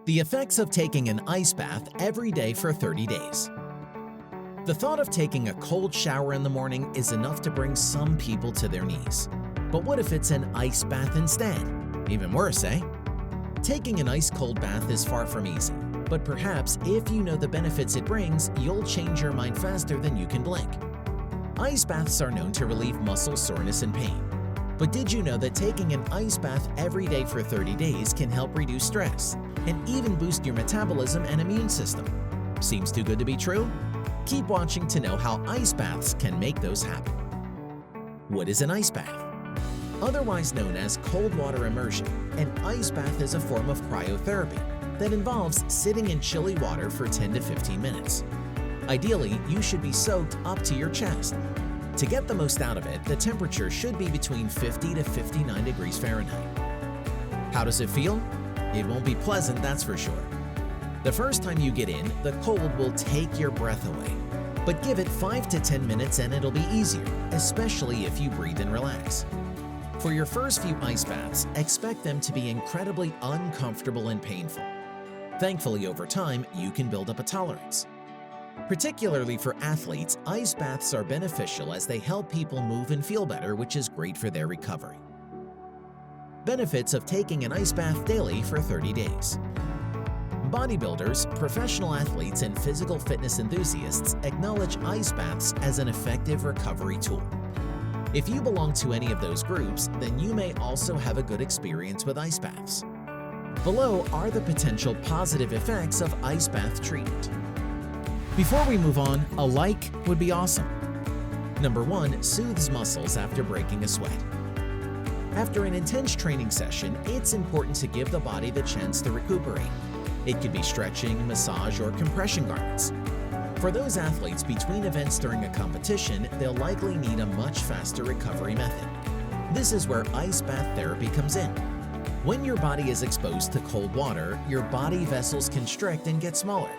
The effects of taking an ice bath every day for 30 days. The thought of taking a cold shower in the morning is enough to bring some people to their knees. But what if it's an ice bath instead? Even worse, eh? Taking an ice-cold bath is far from easy, but perhaps if you know the benefits it brings, you'll change your mind faster than you can blink. Ice baths are known to relieve muscle soreness and pain. But did you know that taking an ice bath every day for 30 days can help reduce stress and even boost your metabolism and immune system? Seems too good to be true? Keep watching to know how ice baths can make those happen. What is an ice bath? Otherwise known as cold water immersion, an ice bath is a form of cryotherapy that involves sitting in chilly water for 10 to 15 minutes. Ideally, you should be soaked up to your chest. To get the most out of it, the temperature should be between 50 to 59 degrees Fahrenheit. How does it feel? It won't be pleasant, that's for sure. The first time you get in, the cold will take your breath away. But give it 5 to 10 minutes and it'll be easier, especially if you breathe and relax. For your first few ice baths, expect them to be incredibly uncomfortable and painful. Thankfully, over time, you can build up a tolerance. Particularly for athletes, ice baths are beneficial as they help people move and feel better, which is great for their recovery. Benefits of taking an ice bath daily for 30 days. Bodybuilders, professional athletes, and physical fitness enthusiasts acknowledge ice baths as an effective recovery tool. If you belong to any of those groups, then you may also have a good experience with ice baths. Below are the potential positive effects of ice bath treatment. Before we move on, a like would be awesome. Number 1, soothes muscles after breaking a sweat. After an intense training session, it's important to give the body the chance to recuperate. It could be stretching, massage, or compression garments. For those athletes between events during a competition, they'll likely need a much faster recovery method. This is where ice bath therapy comes in. When your body is exposed to cold water, your body vessels constrict and get smaller.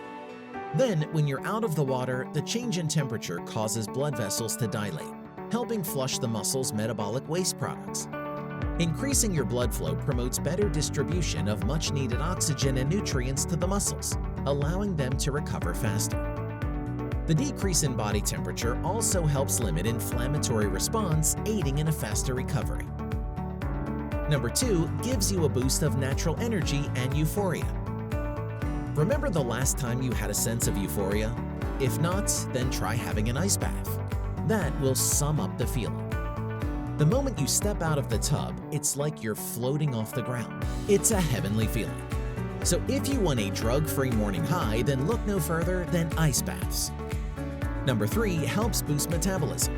Then, when you're out of the water, the change in temperature causes blood vessels to dilate, helping flush the muscle's metabolic waste products. Increasing your blood flow promotes better distribution of much-needed oxygen and nutrients to the muscles, allowing them to recover faster. The decrease in body temperature also helps limit inflammatory response, aiding in a faster recovery. Number 2, gives you a boost of natural energy and euphoria. Remember the last time you had a sense of euphoria? If not, then try having an ice bath. That will sum up the feeling. The moment you step out of the tub, it's like you're floating off the ground. It's a heavenly feeling. So if you want a drug-free morning high, then look no further than ice baths. Number 3, helps boost metabolism.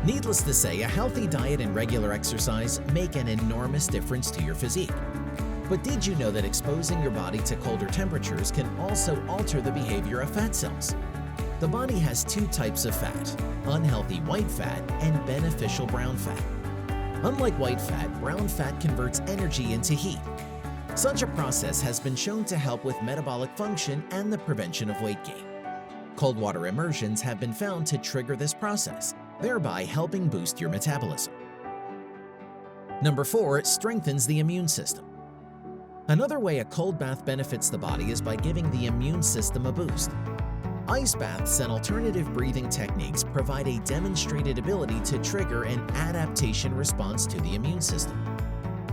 Needless to say, a healthy diet and regular exercise make an enormous difference to your physique. But did you know that exposing your body to colder temperatures can also alter the behavior of fat cells? The body has 2 types of fat, unhealthy white fat and beneficial brown fat. Unlike white fat, brown fat converts energy into heat. Such a process has been shown to help with metabolic function and the prevention of weight gain. Cold water immersions have been found to trigger this process, thereby helping boost your metabolism. Number 4, it strengthens the immune system. Another way a cold bath benefits the body is by giving the immune system a boost. Ice baths and alternative breathing techniques provide a demonstrated ability to trigger an adaptation response to the immune system.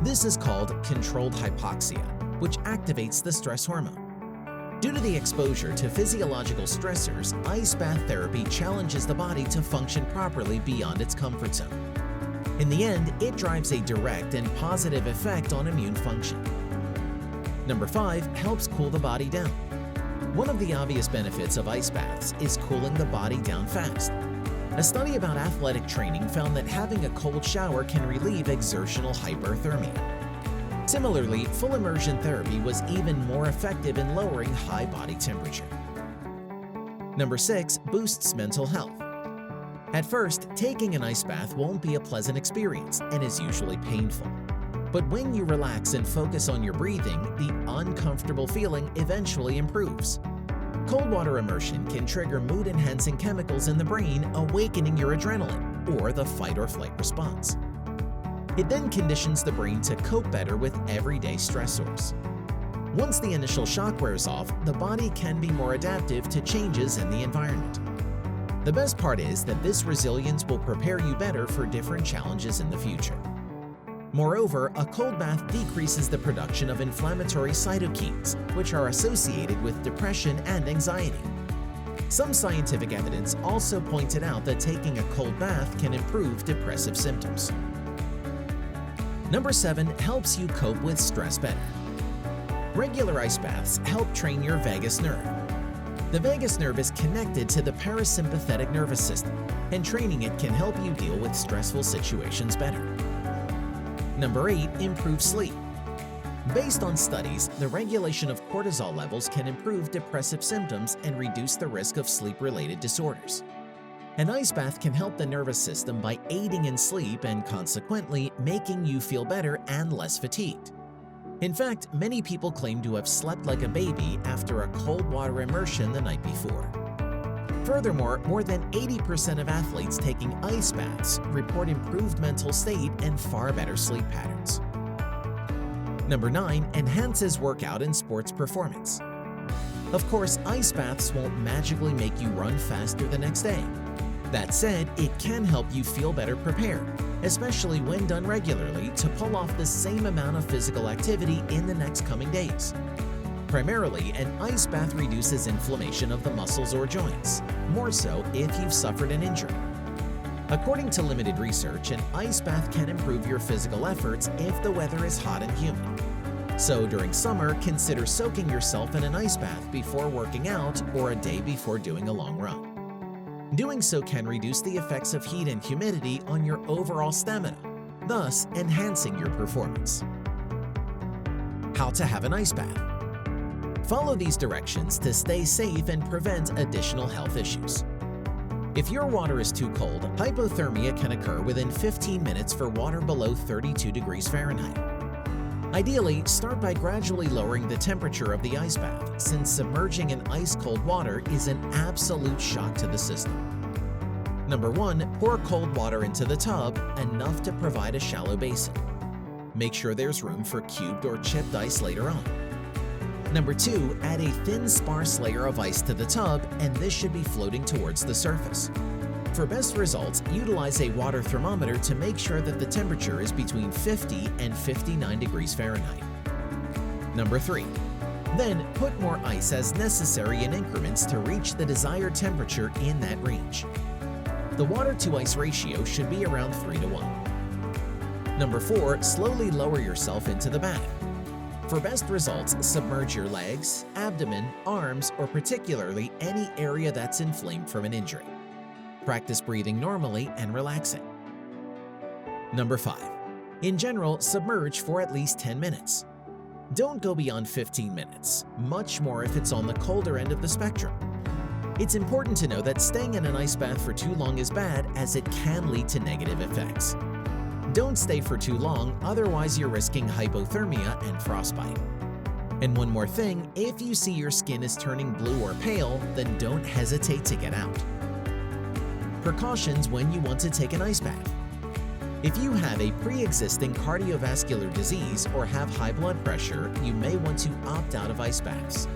This is called controlled hypoxia, which activates the stress hormone. Due to the exposure to physiological stressors, ice bath therapy challenges the body to function properly beyond its comfort zone. In the end, it drives a direct and positive effect on immune function. Number 5, helps cool the body down. One of the obvious benefits of ice baths is cooling the body down fast. A study about athletic training found that having a cold shower can relieve exertional hyperthermia. Similarly, full immersion therapy was even more effective in lowering high body temperature. Number 6, boosts mental health. At first, taking an ice bath won't be a pleasant experience and is usually painful. But when you relax and focus on your breathing, the uncomfortable feeling eventually improves. Cold water immersion can trigger mood-enhancing chemicals in the brain, awakening your adrenaline, or the fight-or-flight response. It then conditions the brain to cope better with everyday stressors. Once the initial shock wears off, the body can be more adaptive to changes in the environment. The best part is that this resilience will prepare you better for different challenges in the future. Moreover, a cold bath decreases the production of inflammatory cytokines, which are associated with depression and anxiety. Some scientific evidence also pointed out that taking a cold bath can improve depressive symptoms. Number 7 helps you cope with stress better. Regular ice baths help train your vagus nerve. The vagus nerve is connected to the parasympathetic nervous system, and training it can help you deal with stressful situations better. Number 8, improve sleep. Based on studies, the regulation of cortisol levels can improve depressive symptoms and reduce the risk of sleep-related disorders. An ice bath can help the nervous system by aiding in sleep and consequently making you feel better and less fatigued. In fact, many people claim to have slept like a baby after a cold water immersion the night before. Furthermore, more than 80% of athletes taking ice baths report improved mental state and far better sleep patterns. Number 9, enhances workout and sports performance. Of course, ice baths won't magically make you run faster the next day. That said, it can help you feel better prepared, especially when done regularly, to pull off the same amount of physical activity in the next coming days. Primarily, an ice bath reduces inflammation of the muscles or joints, more so if you've suffered an injury. According to limited research, an ice bath can improve your physical efforts if the weather is hot and humid. So during summer, consider soaking yourself in an ice bath before working out or a day before doing a long run. Doing so can reduce the effects of heat and humidity on your overall stamina, thus enhancing your performance. How to have an ice bath. Follow these directions to stay safe and prevent additional health issues. If your water is too cold, hypothermia can occur within 15 minutes for water below 32 degrees Fahrenheit. Ideally, start by gradually lowering the temperature of the ice bath, since submerging in ice-cold water is an absolute shock to the system. Number 1, pour cold water into the tub, enough to provide a shallow basin. Make sure there's room for cubed or chipped ice later on. Number 2, add a thin, sparse layer of ice to the tub, and this should be floating towards the surface. For best results, utilize a water thermometer to make sure that the temperature is between 50 and 59 degrees Fahrenheit. Number 3. Then put more ice as necessary in increments to reach the desired temperature in that range. The water-to-ice ratio should be around 3:1. Number 4. Slowly lower yourself into the bath. For best results, submerge your legs, abdomen, arms, or particularly any area that's inflamed from an injury. Practice breathing normally and relaxing. Number 5. In general, submerge for at least 10 minutes. Don't go beyond 15 minutes, much more if it's on the colder end of the spectrum. It's important to know that staying in an ice bath for too long is bad, as it can lead to negative effects. Don't stay for too long, otherwise you're risking hypothermia and frostbite. And one more thing, if you see your skin is turning blue or pale, then don't hesitate to get out. Precautions when you want to take an ice bath. If you have a pre-existing cardiovascular disease or have high blood pressure, you may want to opt out of ice baths.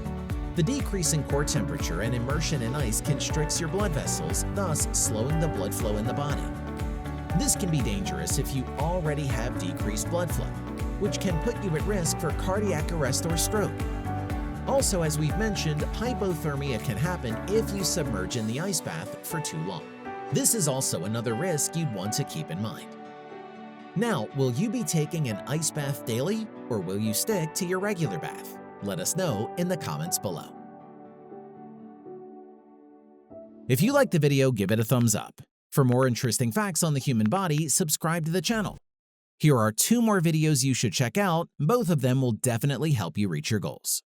The decrease in core temperature and immersion in ice constricts your blood vessels, thus slowing the blood flow in the body. This can be dangerous if you already have decreased blood flow, which can put you at risk for cardiac arrest or stroke. Also, as we've mentioned, hypothermia can happen if you submerge in the ice bath for too long. This is also another risk you'd want to keep in mind. Now, will you be taking an ice bath daily, or will you stick to your regular bath? Let us know in the comments below. If you liked the video, give it a thumbs up. For more interesting facts on the human body, subscribe to the channel. Here are 2 more videos you should check out. Both of them will definitely help you reach your goals.